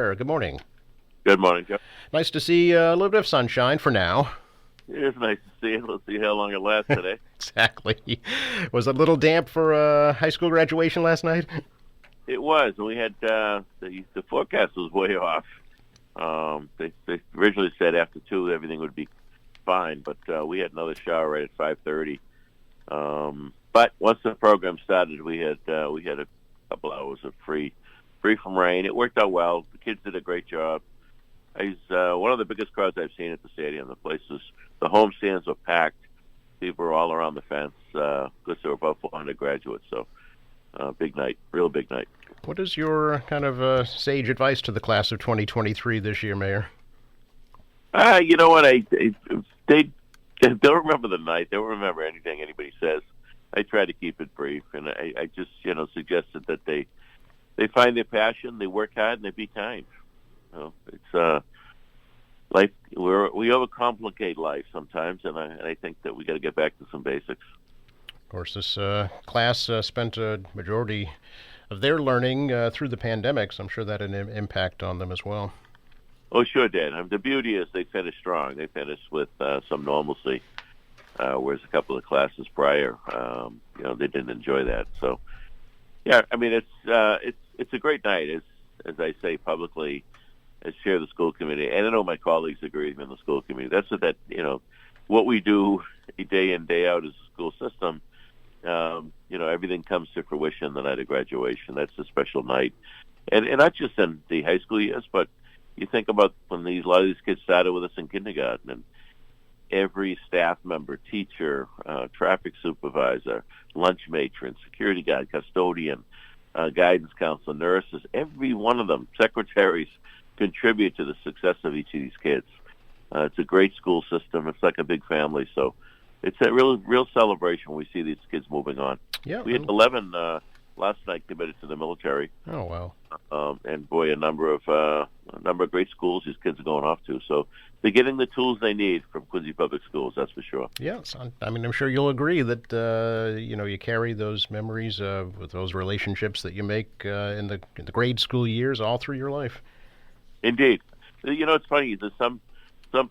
Mayor. Good morning. Good morning, Joe. Nice to see a little bit of sunshine for now. It is nice to see you. Let's see how long it lasts today. Exactly. Was it a little damp for high school graduation last night? It was. We had the forecast was way off. They originally said after 2 everything would be fine, but we had another shower right at 5:30. But once the program started, we had a couple hours of free from rain. It worked out well. The kids did a great job. It's one of the biggest crowds I've seen at the stadium. The home stands were packed. People were all around the fence because there were about 400 graduates. So big night, real big night. What is your kind of sage advice to the class of 2023 this year, Mayor? You know what? They don't remember the night. They don't remember anything anybody says. I try to keep it brief, and I just suggested that they find their passion, they work hard, and they be kind. It's life. We overcomplicate life sometimes, and I think that we got to get back to some basics. Of course, this class spent a majority of their learning through the pandemic, so I'm sure that had an impact on them as well. Oh, sure did. The beauty is they finished strong. They finished with some normalcy, whereas a couple of classes prior, they didn't enjoy that. So, yeah, I mean, it's a great night, as I say publicly, as chair of the school committee, and I know my colleagues agree with me in the school committee. That's what we do day in, day out as a school system. Everything comes to fruition the night of graduation. That's a special night, and not just in the high school years, but you think about when a lot of these kids started with us in kindergarten, and every staff member, teacher, traffic supervisor, lunch matron, security guard, custodian, guidance counselor, nurses, every one of them, secretaries, contribute to the success of each of these kids. It's a great school system. It's like a big family. So it's a real celebration when we see these kids moving on. Yeah, we had 11 last night committed to the military. Oh wow! And boy, a number of great schools these kids are going off to. So they're getting the tools they need from Quincy Public Schools. That's for sure. Yes, I mean I'm sure you'll agree that you carry those memories with those relationships that you make in the grade school years all through your life. Indeed. It's funny. There's some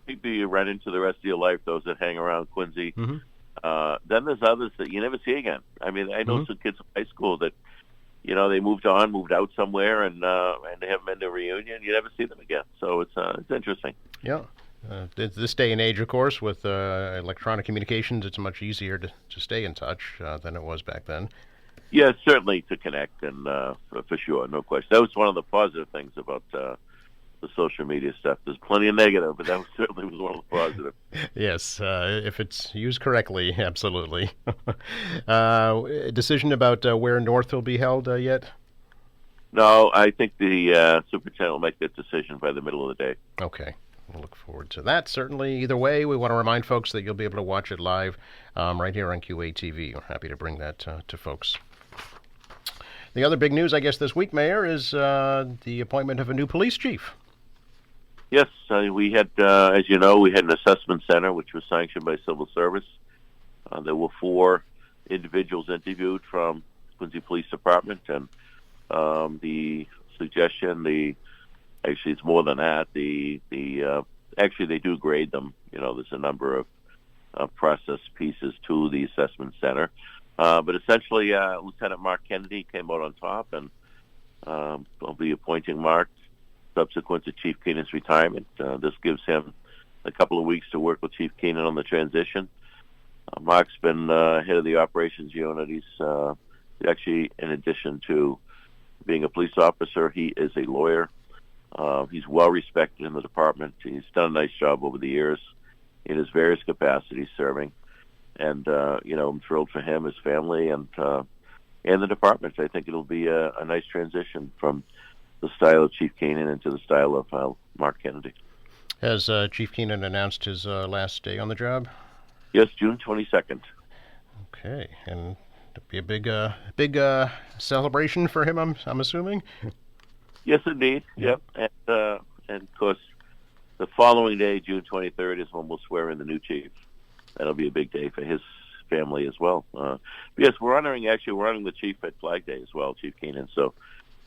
people you run into the rest of your life, those that hang around Quincy. Mm-hmm. Then there's others that you never see again. I mean, I know some kids in high school that, they moved out somewhere, and they haven't been to a reunion. You never see them again. So it's interesting. Yeah. This day and age, of course, with electronic communications, it's much easier to stay in touch than it was back then. Yeah, certainly to connect, and for sure, no question. That was one of the positive things about the social media stuff. There's plenty of negative, but that certainly was one of the positive. Yes, if it's used correctly, absolutely. A decision about where North will be held yet? No, I think the superintendent will make that decision by the middle of the day. Okay. We'll look forward to that. Certainly, either way, we want to remind folks that you'll be able to watch it live right here on QATV. We're happy to bring that to folks. The other big news, I guess, this week, Mayor, is the appointment of a new police chief. Yes, we had, as you know, we had an assessment center which was sanctioned by Civil Service. There were 4 individuals interviewed from Quincy Police Department, and the suggestion, actually it's more than that. Actually they do grade them. There's a number of process pieces to the assessment center, but essentially Lieutenant Mark Kennedy came out on top, and I'll be appointing Mark subsequent to Chief Keenan's retirement. This gives him a couple of weeks to work with Chief Keenan on the transition. Mark's been head of the operations unit. He's actually, in addition to being a police officer, he is a lawyer. He's well respected in the department. He's done a nice job over the years in his various capacities serving. And, I'm thrilled for him, his family, and the department. I think it'll be a nice transition from the style of Chief Keenan into the style of Mark Kennedy. Has Chief Keenan announced his last day on the job? Yes, June 22nd. Okay, and it'll be a big celebration for him, I'm assuming? Yes, indeed. Yep. And of course, the following day, June 23rd, is when we'll swear in the new chief. That'll be a big day for his family as well. Yes, we're honoring the chief at Flag Day as well, Chief Keenan. So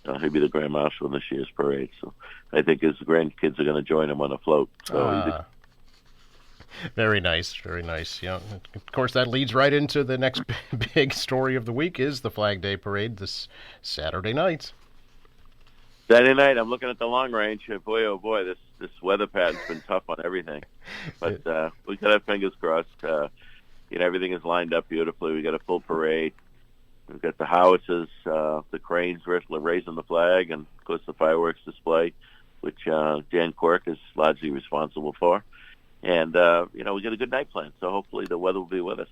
He'll be the Grand Marshal in this year's parade. So I think his grandkids are going to join him on a float. So very nice, very nice. Yeah, of course, that leads right into the next big story of the week is the Flag Day Parade this Saturday night. Saturday night, I'm looking at the long range. Boy, oh boy, this weather pattern's been tough on everything. But we got our fingers crossed. Everything is lined up beautifully. We got a full parade. We've got the howitzers, the cranes raising the flag, and of course the fireworks display, which Dan Quirk is largely responsible for. And we got a good night planned. So hopefully the weather will be with us.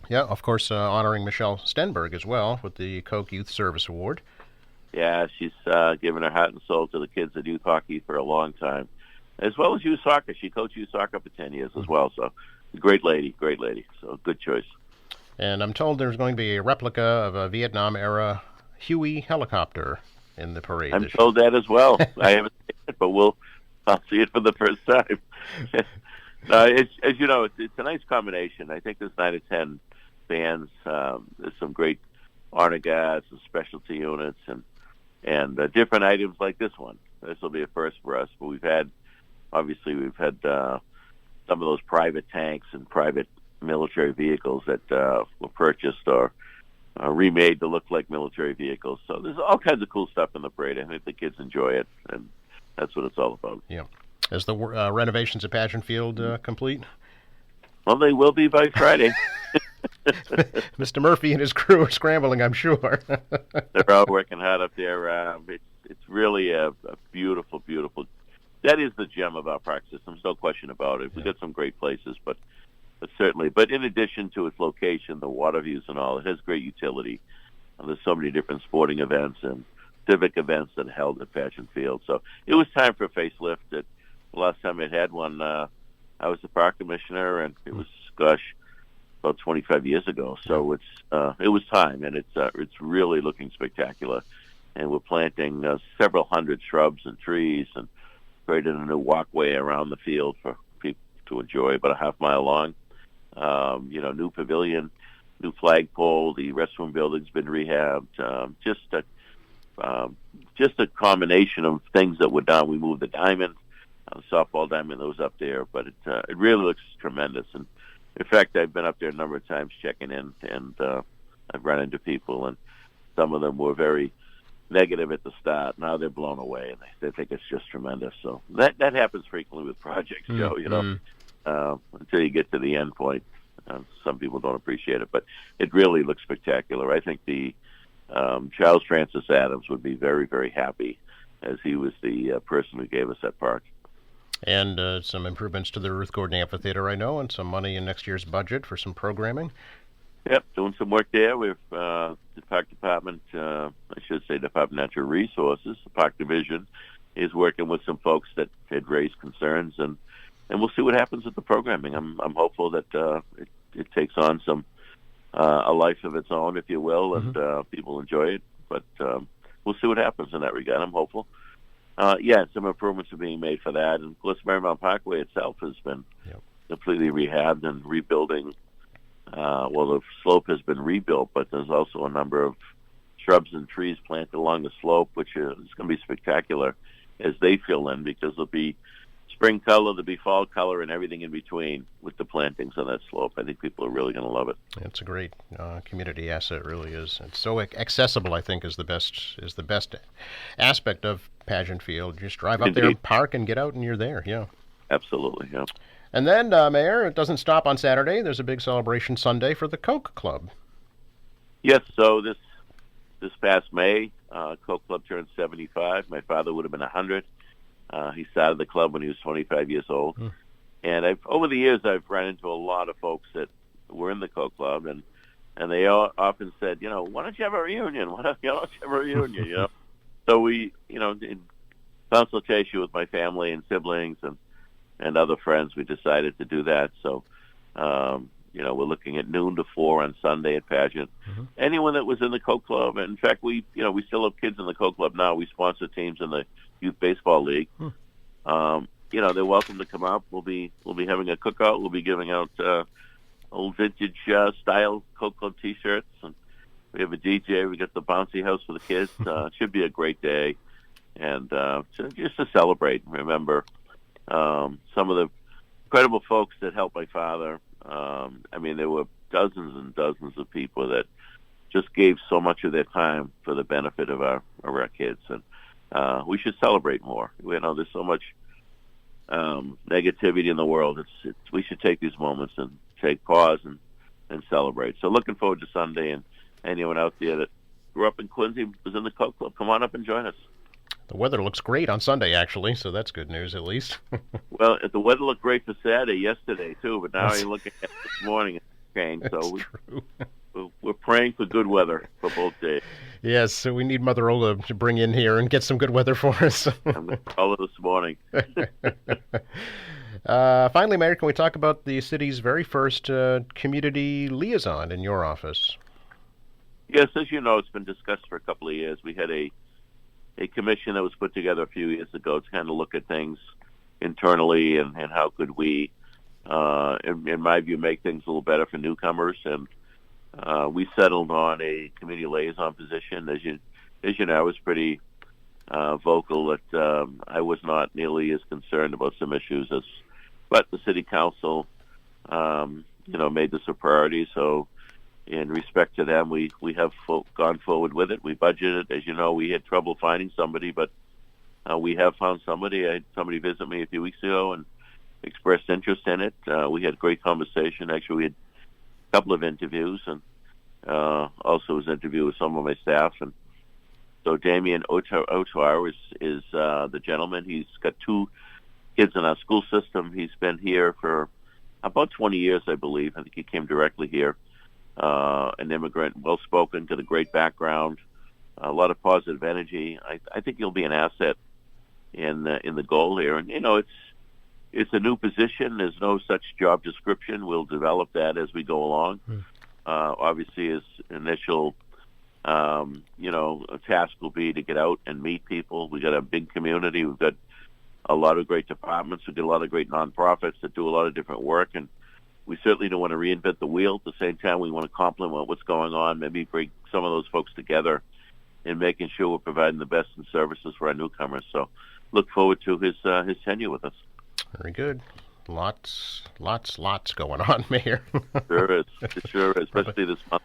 Yeah, of course, honoring Michelle Stenberg as well with the Koch Youth Service Award. Yeah, she's given her heart and soul to the kids at youth hockey for a long time, as well as youth soccer. She coached youth soccer for 10 years as well. So, great lady. So, good choice. And I'm told there's going to be a replica of a Vietnam-era Huey helicopter in the parade. I'm told that as well. I haven't seen it, but I'll see it for the first time. As you know, it's a nice combination. I think there's 9 or 10 bands. There's some great honor guards and specialty units and different items like this one. This will be a first for us. But we've had some of those private tanks and private military vehicles that were purchased or remade to look like military vehicles. So there's all kinds of cool stuff in the parade. I think the kids enjoy it, and that's what it's all about. Yeah. Is the renovations at Pageant Field complete? Well, they will be by Friday. Mr. Murphy and his crew are scrambling, I'm sure. They're all working hard up there. It's really a beautiful, beautiful. That is the gem of our park system. No question about it. We've got some great places, but certainly. But in addition to its location, the water views and all, it has great utility. There's so many different sporting events and civic events that are held at Pageant Field. So it was time for a facelift. The last time it had one, I was the park commissioner, and it was, about 25 years ago. So it was time, and it's really looking spectacular. And we're planting several hundred shrubs and trees, and created a new walkway around the field for people to enjoy, about a half mile long. New pavilion, new flagpole. The restroom building's been rehabbed. Just a combination of things that were done. We moved the diamond, the softball diamond that was up there, but it really looks tremendous. And in fact, I've been up there a number of times checking in, and I've run into people, and some of them were very negative at the start. Now they're blown away, and they think it's just tremendous. So that happens frequently with projects, Joe. Until you get to the end point, some people don't appreciate it, but it really looks spectacular. I think the Charles Francis Adams would be very, very happy, as he was the person who gave us that park. And some improvements to the Ruth Gordon Amphitheater, I know, and some money in next year's budget for some programming. Yep, doing some work there. We've the Park Department, Department of Natural Resources, the Park Division, is working with some folks that had raised concerns, and we'll see what happens with the programming. I'm hopeful that it takes on some a life of its own, if you will, and people enjoy it. But we'll see what happens in that regard. I'm hopeful. Some improvements are being made for that. And, of course, Marymount Parkway itself has been completely rehabbed and rebuilding. The slope has been rebuilt, but there's also a number of shrubs and trees planted along the slope, which is going to be spectacular as they fill in, because there'll be spring color, there'll be fall color, and everything in between with the plantings on that slope. I think people are really going to love it. It's a great community asset, it really is. It's so accessible, I think, is the best aspect of Pageant Field. You just drive up there, park, and get out, and you're there. Yeah, absolutely. Yeah. And then, Mayor, it doesn't stop on Saturday. There's a big celebration Sunday for the Koch Club. Yes. So this past May, Koch Club turned 75. My father would have been 100. He started the club when he was 25 years old. And over the years, I've run into a lot of folks that were in the Koch Club, and they all often said, why don't you have a reunion? Why don't you have a reunion? So we, in consultation with my family and siblings and other friends, we decided to do that. So, we're looking at noon to 4 on Sunday at Pageant. Anyone that was in the Koch Club, and in fact, we still have kids in the Koch Club now. We sponsor teams in the Youth Baseball League. They're welcome to come up. We'll be having a cookout. We'll be giving out old vintage style Koch Club T-shirts, We have a DJ. We got the bouncy house for the kids. It should be a great day, and just to celebrate. Remember some of the incredible folks that helped my father. There were dozens and dozens of people that just gave so much of their time for the benefit of our kids, and we should celebrate more. There's so much negativity in the world. We should take these moments and take pause and celebrate. So looking forward to Sunday, and anyone out there that grew up in Quincy, was in the Coke Club, come on up and join us. The weather looks great on Sunday, actually, so that's good news at least. Well, the weather looked great for Saturday yesterday, too, but now you're looking at this morning, it's changed. So we're praying for good weather for both days. Yes, so we need Mother Ola to bring in here and get some good weather for us. I'm going to call it this morning. Finally, Mayor, can we talk about the city's very first community liaison in your office? Yes, as you know, it's been discussed for a couple of years. We had a commission that was put together a few years ago to kind of look at things internally and how could we, in my view, make things a little better for newcomers. And we settled on a community liaison position. As you know, I was pretty vocal that I was not nearly as concerned about some issues but the city council, made this a priority. So in respect to them, we have gone forward with it. We budgeted. As you know, we had trouble finding somebody, but we have found somebody. I had somebody visit me a few weeks ago and expressed interest in it. We had a great conversation. Actually, we had a couple of interviews, and also was interviewed with some of my staff. And so Damien Otoir is the gentleman. He's got 2 kids in our school system. He's been here for about 20 years, I believe. I think he came directly here. An immigrant, well-spoken, got a great background, a lot of positive energy. I think he'll be an asset in the goal here. And it's a new position. There's no such job description. We'll develop that as we go along. Obviously, his initial task will be to get out and meet people. We got a big community. We've got a lot of great departments. We've got a lot of great nonprofits that do a lot of different work, and we certainly don't want to reinvent the wheel. At the same time, we want to complement what's going on, maybe bring some of those folks together in making sure we're providing the best in services for our newcomers. So look forward to his tenure with us. Very good. Lots going on, Mayor. Sure is. It sure is, especially this month.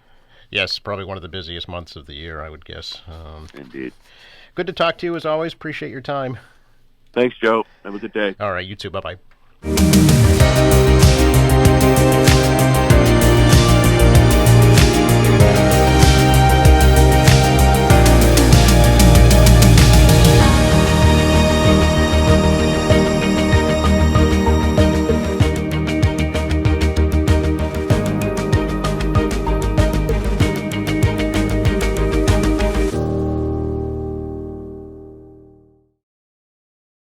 Yes, probably one of the busiest months of the year, I would guess. Indeed. Good to talk to you, as always. Appreciate your time. Thanks, Joe. Have a good day. All right, you too. Bye-bye.